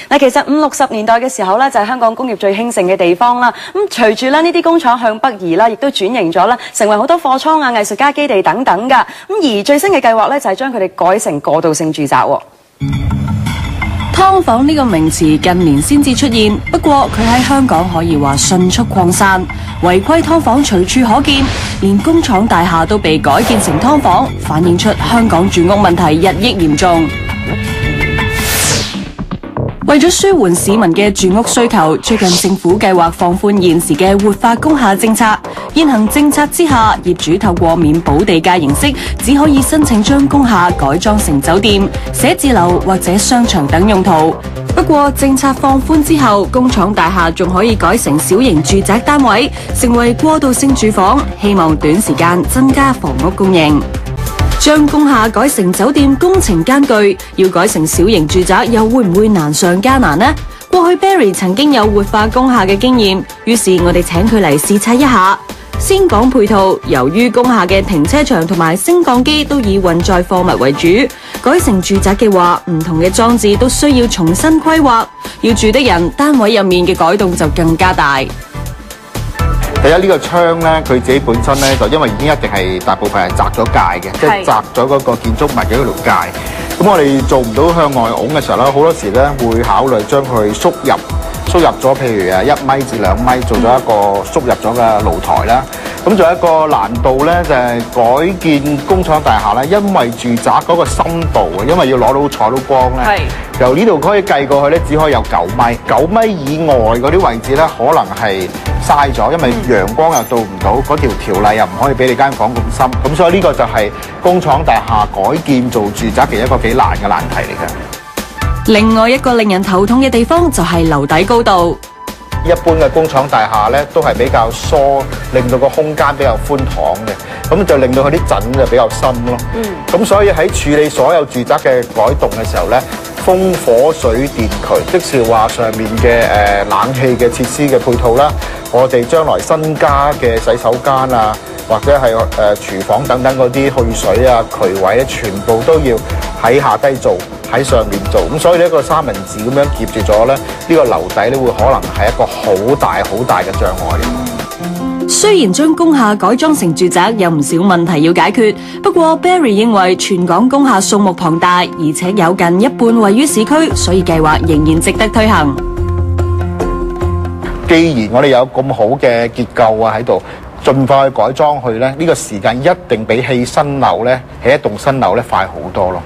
嗱，其實50、60年代嘅時候咧，就係香港工業最興盛嘅地方啦。咁隨住咧呢啲工廠向北移啦，亦都轉型咗啦，成為好多貨倉啊、藝術家基地等等㗎。咁而最新嘅計劃咧，就係將佢哋改成過渡性住宅喎。劏房呢個名詞近年先至出現，不過佢喺香港可以話迅速擴散，違規劏房隨處可見，連工廠大廈都被改建成劏房，反映出香港住屋問題日益嚴重。為咗舒緩市民嘅住屋需求，最近政府計劃放寬現時嘅活化工廈政策。現行政策之下，業主透過免補地價形式，只可以申請將工廈改裝成酒店、寫字樓或者商場等用途。不過政策放寬之後，工廠大廈仲可以改成小型住宅單位，成為過渡性住房，希望短時間增加房屋供應。將工廈改成酒店工程艱巨，要改成小型住宅又會唔會難上加難呢？過去 Barry 曾經有活化工廈嘅經驗，於是我哋請佢嚟視察一下。先講配套，由於工廈嘅停車場同埋升降機都以運載貨物為主，改成住宅嘅話，唔同嘅裝置都需要重新規劃，要住的人單位入面嘅改動就更加大。第一呢個窗咧，佢自己本身咧就因為已經一定係大部分係擲咗界嘅，即係擲咗嗰個建築物嘅嗰條界。咁我哋做唔到向外拱嘅時候咧，好多時咧會考慮將佢縮入咗，譬如1米至2米，做咗一個縮入咗嘅露台啦。咁仲有一個難度咧，就係改建工廠大廈咧，因為住宅嗰個深度啊，因為要攞到採到光咧，由呢度可以計過去咧，只可以有9米。9米以外嗰啲位置咧，可能係嘥咗，因為陽光又到唔到，嗰條條例又唔可以俾你間房咁深。咁所以呢個就係工廠大廈改建做住宅嘅一個幾難嘅難題嚟嘅。另外一個令人頭痛嘅地方就係樓底高度。一般嘅工廠大廈咧都係比較疏，令到個空間比較寬敞嘅，咁就令到佢啲枕就比較深咯。咁所以喺處理所有住宅嘅改動嘅時候咧，風火水電渠，即是話上面嘅冷氣嘅設施嘅配套啦，我哋將來新加嘅洗手間啊，或者係廚房等等嗰啲去水啊渠位咧，全部都要喺下低做，喺上面做。咁所以呢個三文治咁樣夾住咗咧，呢個樓底咧會可能係一個好大嘅障礙。雖然將工廈改裝成住宅有唔少問題要解決，不過 Barry 認為全港工廈數目龐大，而且有近一半位於市區，所以計劃仍然值得推行。既然我哋有咁好嘅結構啊喺度，盡快去改裝去咧，呢個時間一定比起新樓咧，起一棟新樓咧快好多咯。